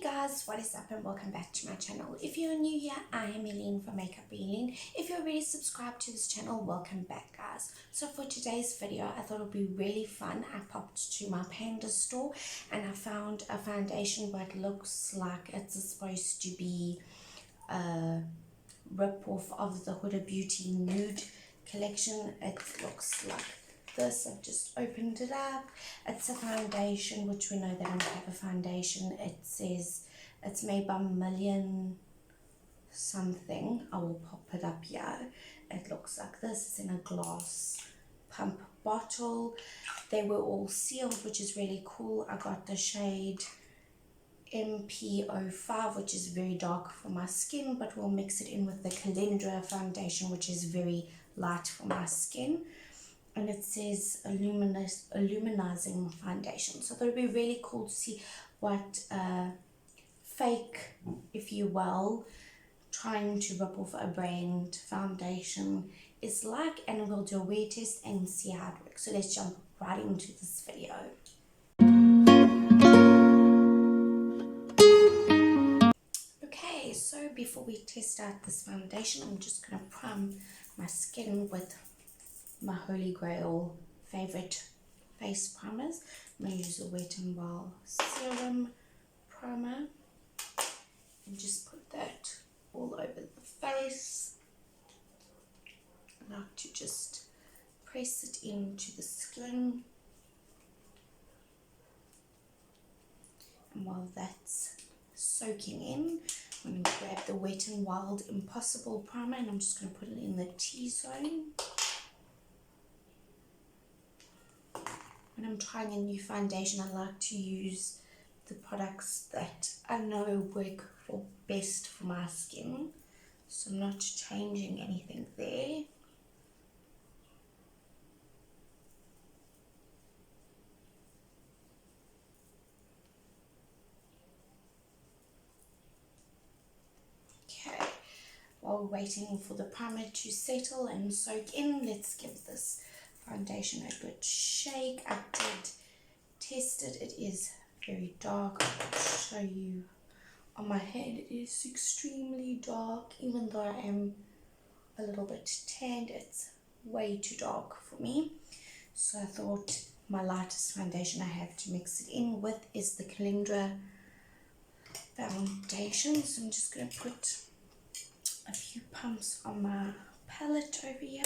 Hey guys, what is up and welcome back to my channel. If you're new here, I am Eileen from Makeup Eileen. If you're already subscribed to this channel, welcome back guys. So for today's video, I thought it would be really fun. I popped to my Panda store and I found a foundation but looks like it's supposed to be a rip-off of the Huda Beauty Nude collection. It looks like this. I've just opened it up. It's a foundation, which we know they don't have a foundation. It says it's made by Million something. I will pop it up here. It looks like this. It's in a glass pump bottle. They were all sealed, which is really cool. I got the shade MP05, which is very dark for my skin, but we'll mix it in with the Calendra foundation, which is very light for my skin. And it says illuminizing foundation. So it'll be really cool to see what fake, if you will, trying to rip off a brand foundation is like, and we'll do a wear test and see how it works. So let's jump right into this video. Okay, so before we test out this foundation, I'm just going to prime my skin with my Holy Grail favorite face primers. I'm going to use a Wet n Wild serum primer and just put that all over the face. I like to just press it into the skin, and while that's soaking in, I'm going to grab the Wet n Wild Impossible primer and I'm just going to put it in the T-zone. When I'm trying a new foundation, I like to use the products that I know work best for my skin, so I'm not changing anything there. Okay, while we're waiting for the primer to settle and soak in, let's give this foundation a good shake. I did test it. It is very dark. I'll show you on my head. It is extremely dark. Even though I am a little bit tanned, it's way too dark for me. So I thought my lightest foundation I have to mix it in with is the Calendra foundation. So I'm just going to put a few pumps on my palette over here.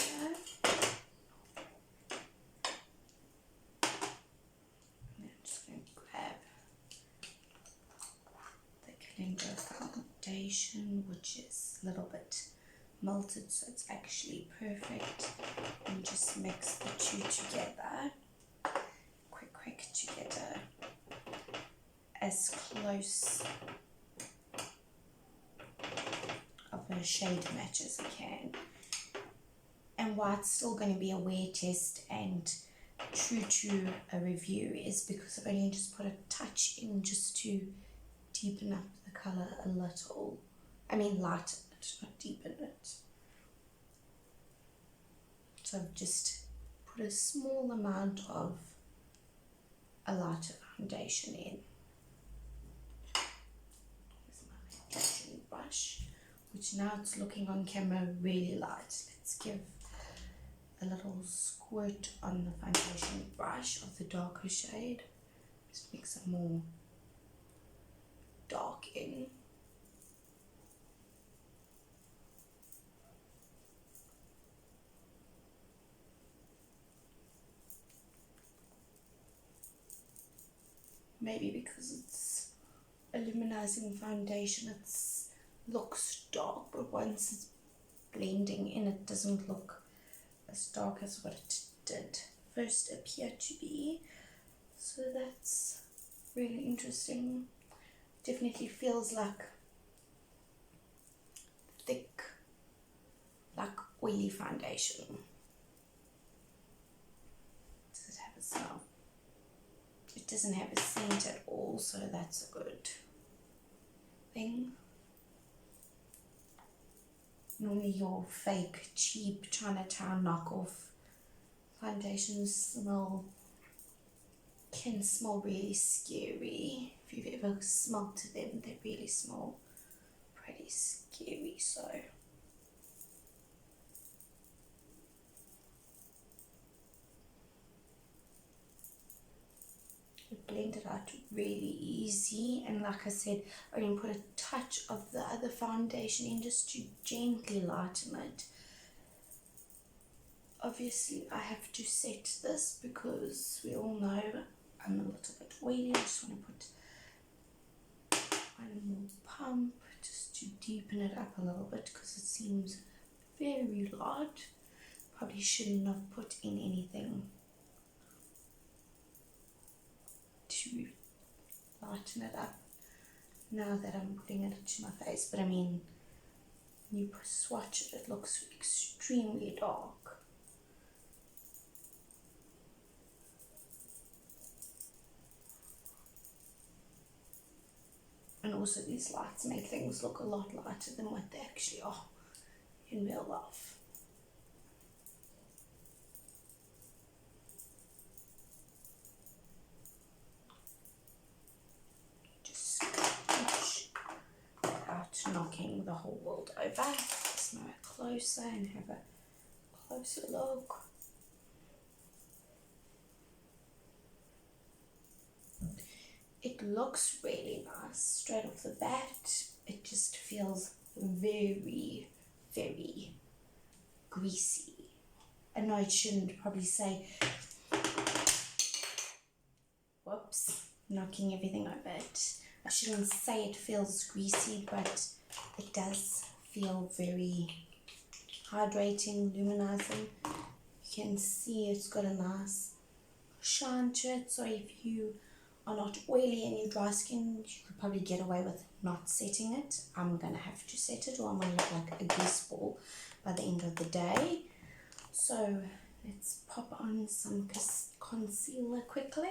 Foundation, which is a little bit melted, so it's actually perfect, and just mix the two together quick together, as close of a shade match as I can. And why it's still going to be a wear test and true to a review is because I've only just put a touch in just to deepen up the color a little. I mean lighten it, not deepen it. So I've just put a small amount of a lighter foundation in. Here's my foundation brush, which now it's looking on camera really light. Let's give a little squirt on the foundation brush of the darker shade. Just make some more dark in. Maybe because it's a luminizing foundation, it looks dark, but once it's blending in, it doesn't look as dark as what it did first appear to be. So that's really interesting. Definitely feels like thick, like oily foundation. Does it have a smell? It doesn't have a scent at all, so that's a good thing. Normally your fake, cheap Chinatown knockoff foundations can smell really scary if if you've ever smelt them, they really smell pretty scary. So it blended out really easy, and like I said, I only put a touch of the other foundation in just to gently lighten it. Obviously I have to set this because we all know I'm a little bit oily. I just want to put one more pump just to deepen it up a little bit because it seems very light. Probably shouldn't have put in anything to lighten it up now that I'm putting it to my face, but I mean, you swatch it, it looks extremely dark. And also these lights make things look a lot lighter than what they actually are in real life. Just sketch without knocking the whole world over. Let's move it closer and have a closer look. It looks really nice straight off the bat. It just feels very, very greasy. I know I shouldn't probably say, whoops, knocking everything over it. I shouldn't say it feels greasy, but it does feel very hydrating, luminizing. You can see it's got a nice shine to it, so if you are not oily and you dry skin, you could probably get away with not setting it. I'm gonna have to set it or I'm gonna look like a grease ball by the end of the day. So let's pop on some concealer quickly.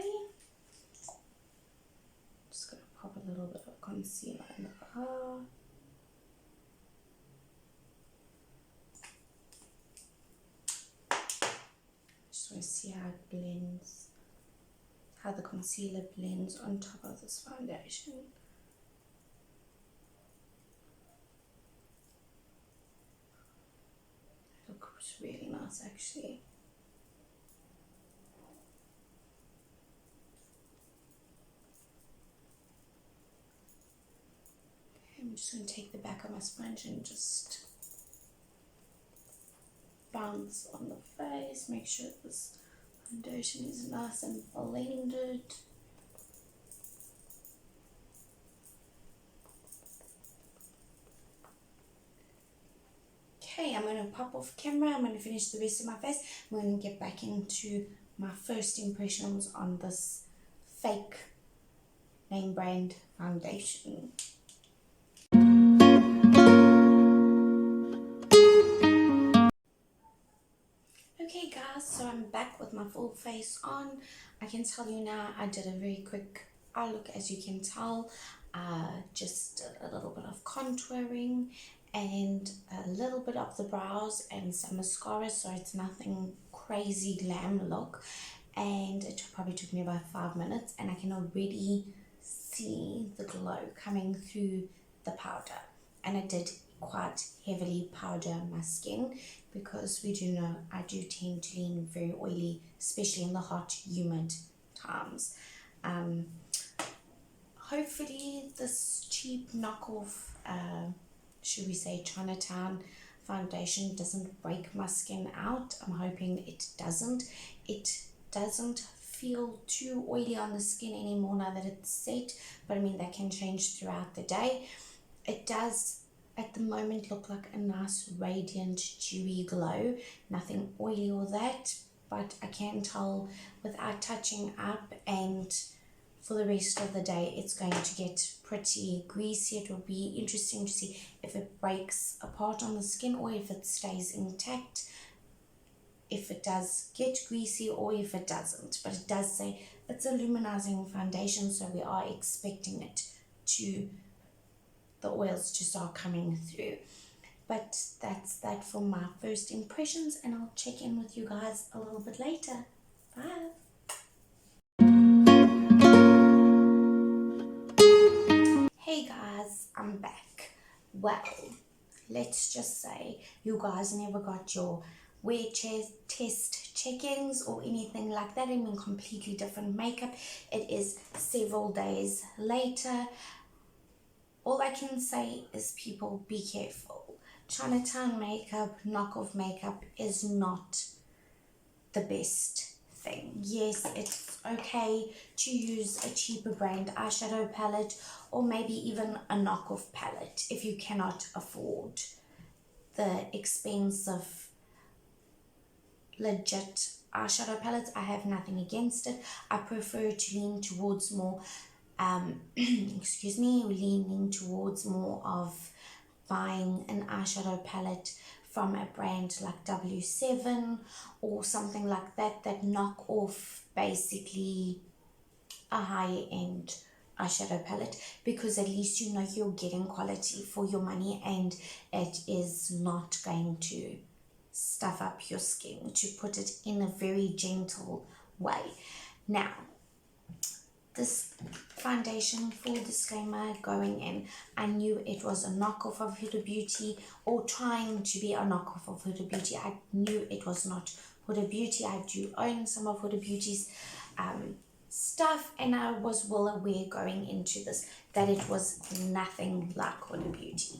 Just gonna pop a little bit of concealer in the eye. Just want to see how it blends, how the concealer blends on top of this foundation. It looks really nice actually. Okay, I'm just going to take the back of my sponge and just bounce on the face, make sure this foundation is nice and blended. Okay, I'm going to pop off camera. I'm going to finish the rest of my face. I'm going to get back into my first impressions on this fake name brand foundation. Okay guys, so I'm back with my full face on. I can tell you now I did a very quick eye look, as you can tell. Just a little bit of contouring and a little bit of the brows and some mascara, so it's nothing crazy glam look. And it probably took me about 5 minutes, and I can already see the glow coming through the powder. And I did quite heavily powder my skin because we do know I do tend to lean very oily, especially in the hot, humid times. Hopefully this cheap knockoff, should we say Chinatown foundation, doesn't break my skin out. I'm hoping it doesn't. It doesn't feel too oily on the skin anymore now that it's set, but I mean that can change throughout the day. It does at the moment look like a nice radiant dewy glow, nothing oily or that, but I can tell without touching up, and for the rest of the day it's going to get pretty greasy. It will be interesting to see if it breaks apart on the skin or if it stays intact, if it does get greasy or if it doesn't. But it does say it's a luminizing foundation, so we are expecting it to, the oils to start coming through. But that's that for my first impressions, and I'll check in with you guys a little bit later. Bye. I'm back. Well, let's just say you guys never got your wear test check-ins or anything like that. I mean, completely different makeup. It is several days later. All I can say is, people, be careful. Chinatown makeup, knockoff makeup is not the best thing. Yes, it's okay to use a cheaper brand eyeshadow palette or maybe even a knockoff palette if you cannot afford the expensive legit eyeshadow palettes. I have nothing against it. I prefer to lean towards more leaning towards more of buying an eyeshadow palette from a brand like W7 or something like that, that knock off basically a high-end eyeshadow palette, because at least you know you're getting quality for your money and it is not going to stuff up your skin, to put it in a very gentle way. Now, this foundation, full disclaimer, going in, I knew it was a knockoff of Huda Beauty, or trying to be a knockoff of Huda Beauty. I knew it was not Huda Beauty. I do own some of Huda Beauty's stuff, and I was well aware going into this that it was nothing like Huda Beauty.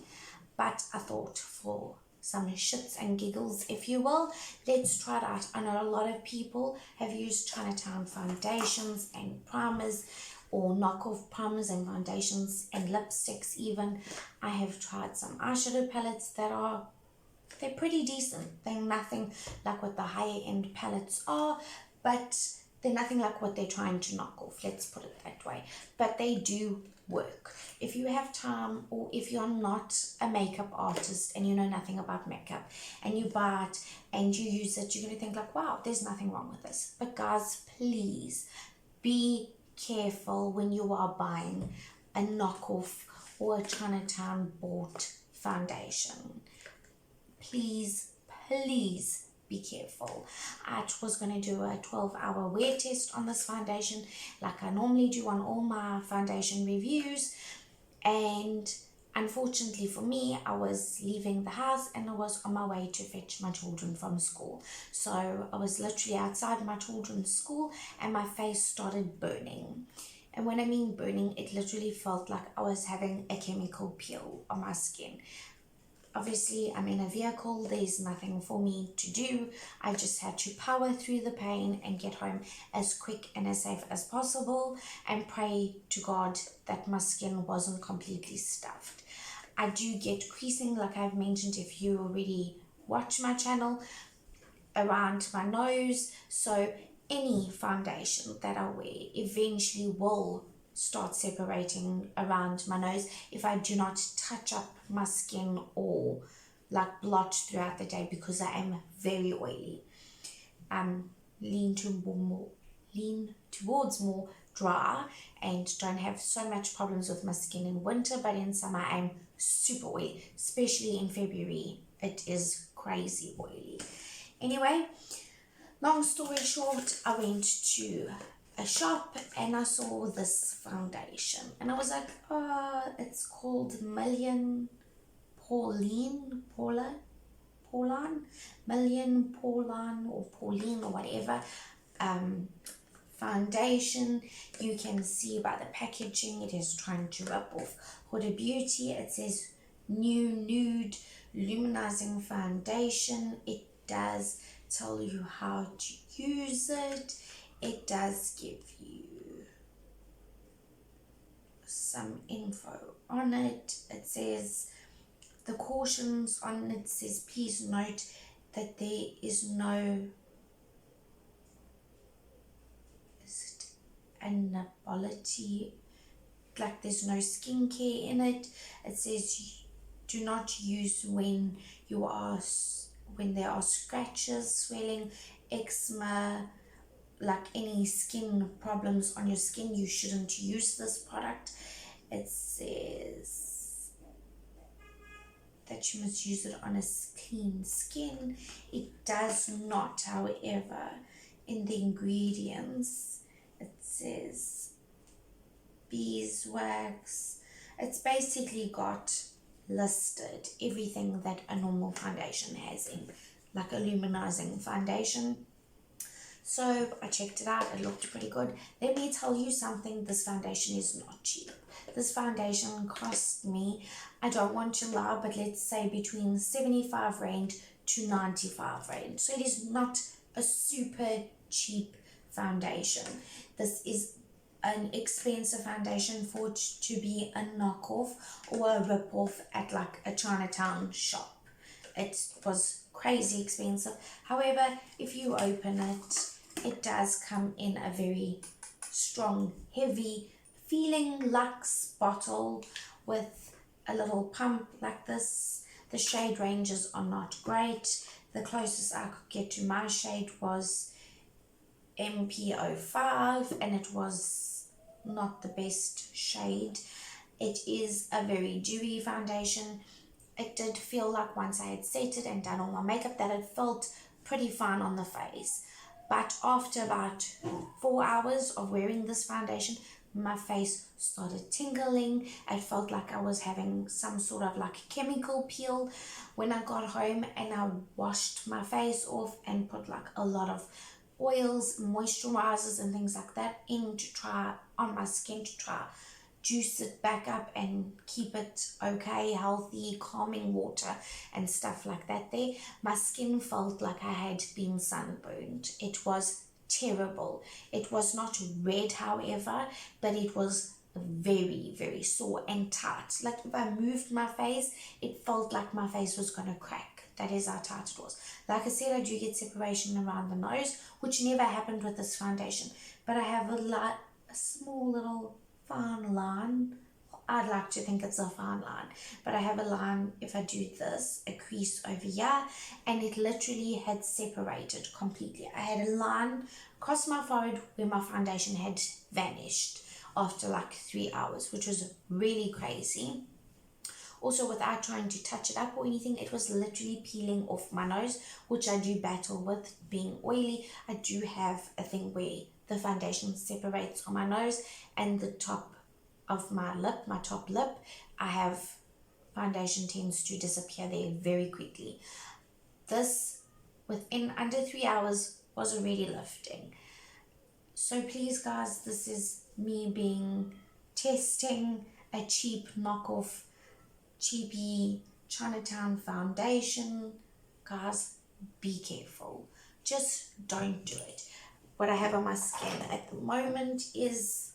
But I thought, for some shits and giggles, if you will, let's try it out. I know a lot of people have used Chinatown foundations and primers, or knockoff primers and foundations and lipsticks even. I have tried some eyeshadow palettes that they're pretty decent. They're nothing like what the higher end palettes are, but they're nothing like what they're trying to knock off, let's put it that way. But they do work. If you have time, or if you're not a makeup artist and you know nothing about makeup, and you buy it and you use it, you're going to think like, wow, there's nothing wrong with this. But guys, please be careful when you are buying a knockoff or a Chinatown bought foundation. Please be careful. I was going to do a 12-hour wear test on this foundation like I normally do on all my foundation reviews, and unfortunately for me, I was leaving the house and I was on my way to fetch my children from school. So I was literally outside my children's school and my face started burning. And when I mean burning, it literally felt like I was having a chemical peel on my skin. Obviously, I'm in a vehicle, there's nothing for me to do. I just had to power through the pain and get home as quick and as safe as possible, and pray to God that my skin wasn't completely stuffed. I do get creasing, like I've mentioned if you already watch my channel, around my nose. So any foundation that I wear eventually will start separating around my nose if I do not touch up my skin or like blotch throughout the day, because I am very oily. Lean towards more dry and don't have so much problems with my skin in winter, but in summer I'm super oily, especially in February. It is crazy oily. Anyway, long story short, I went to a shop and I saw this foundation and I was like, oh, it's called Million Pauline or Pauline or whatever foundation. You can see by the packaging it is trying to rip off Huda Beauty. It says new nude luminizing foundation. It does tell you how to use it. It does give you some info on it. It says, the cautions on it says, please note that there is no anabolity, like there's no skincare in it. It says do not use when there are scratches, swelling, eczema, like any skin problems on your skin. You shouldn't use this product. It says that you must use it on a clean skin. It does not, however, in the ingredients it says beeswax. It's basically got listed everything that a normal foundation has in, like a luminizing foundation. So I checked it out, it looked pretty good. Let me tell you something, this foundation is not cheap. This foundation cost me, I don't want to lie, but let's say between 75 Rand to 95 Rand. So it is not a super cheap foundation. This is an expensive foundation for it to be a knockoff or a rip-off at like a Chinatown shop. It was crazy expensive. However, if you open it, it does come in a very strong, heavy feeling luxe bottle with a little pump like this. The shade ranges are not great. The closest I could get to my shade was MP05, and it was not the best shade. It is a very dewy foundation. It did feel like once I had set it and done all my makeup that it felt pretty fine on the face. But after about 4 hours of wearing this foundation, my face started tingling. It felt like I was having some sort of like chemical peel. When I got home and I washed my face off and put like a lot of oils, moisturizers and things like that in to try on my skin to try juice it back up and keep it okay, healthy, calming water and stuff like that there, my skin felt like I had been sunburned. It was terrible. It was not red, however, but it was very, very sore and tight. Like if I moved my face, it felt like my face was going to crack. That is how tight it was. Like I said, I do get separation around the nose, which never happened with this foundation, but I have a small little fine line. I'd like to think it's a fine line, but I have a line, if I do this, a crease over here, and it literally had separated completely. I had a line across my forehead where my foundation had vanished after like 3 hours, which was really crazy. Also, without trying to touch it up or anything, it was literally peeling off my nose, which I do battle with being oily. I do have a thing where the foundation separates on my nose and the top of my lip, my top lip, I have foundation tends to disappear there very quickly. This, within under 3 hours, was already lifting. So please guys, this is me testing a cheap knockoff, cheapy Chinatown foundation. Guys, be careful. Just don't do it. What I have on my skin at the moment is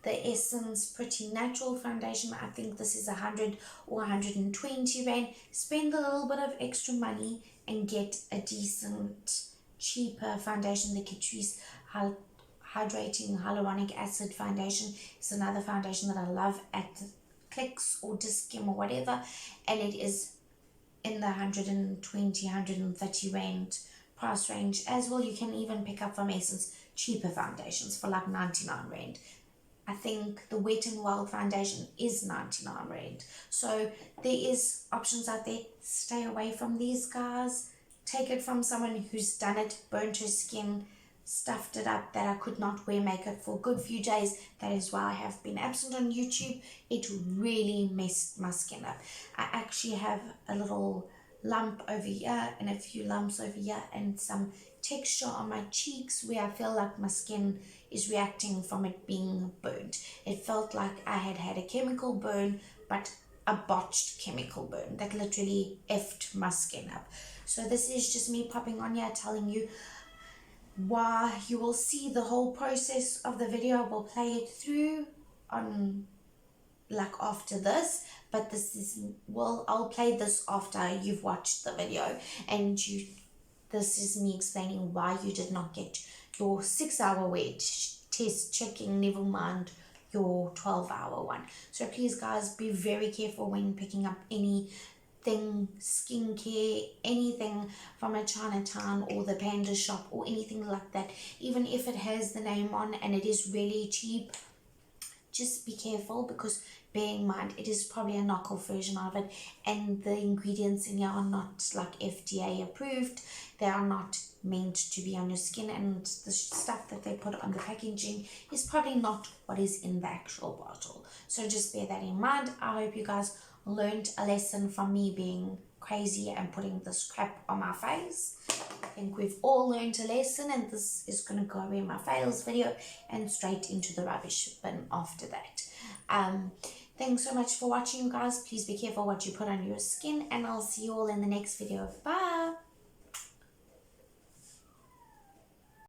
the Essence Pretty Natural foundation. I think this is 100 or 120 Rand. Spend a little bit of extra money and get a decent, cheaper foundation. The Catrice Hydrating Hyaluronic Acid foundation is another foundation that I love at Clicks or Discam or whatever, and it is in the 120, 130 Rand price range as well. You can even pick up from Essence cheaper foundations for like 99 Rand. I think the Wet n Wild foundation is 99 Rand. So there is options out there. Stay away from these guys. Take it from someone who's done it, burnt her skin, stuffed it up that I could not wear makeup for a good few days. That is why I have been absent on YouTube. It really messed my skin up. I actually have a little lump over here and a few lumps over here and some texture on my cheeks where I feel like my skin is reacting from it being burnt. It felt like I had had a chemical burn, but a botched chemical burn that literally effed my skin up. So this is just me popping on here telling you why. You will see the whole process of the video. We'll play it through on like after this, but this is, well, I'll play this after you've watched the video, and this is me explaining why you did not get your 6-hour weight test checking, never mind your 12-hour one. So please guys, be very careful when picking up anything skincare, anything from a Chinatown or the Panda shop or anything like that. Even if it has the name on and it is really cheap, just be careful, because bear in mind it is probably a knockoff version of it, and the ingredients in here are not like FDA approved. They are not meant to be on your skin, and the stuff that they put on the packaging is probably not what is in the actual bottle. So just bear that in mind. I hope you guys learned a lesson from me being crazy and putting this crap on my face. I think we've all learned a lesson, and this is going to go in my fails video and straight into the rubbish bin after that. Thanks so much for watching, you guys. Please be careful what you put on your skin, and I'll see you all in the next video. Bye.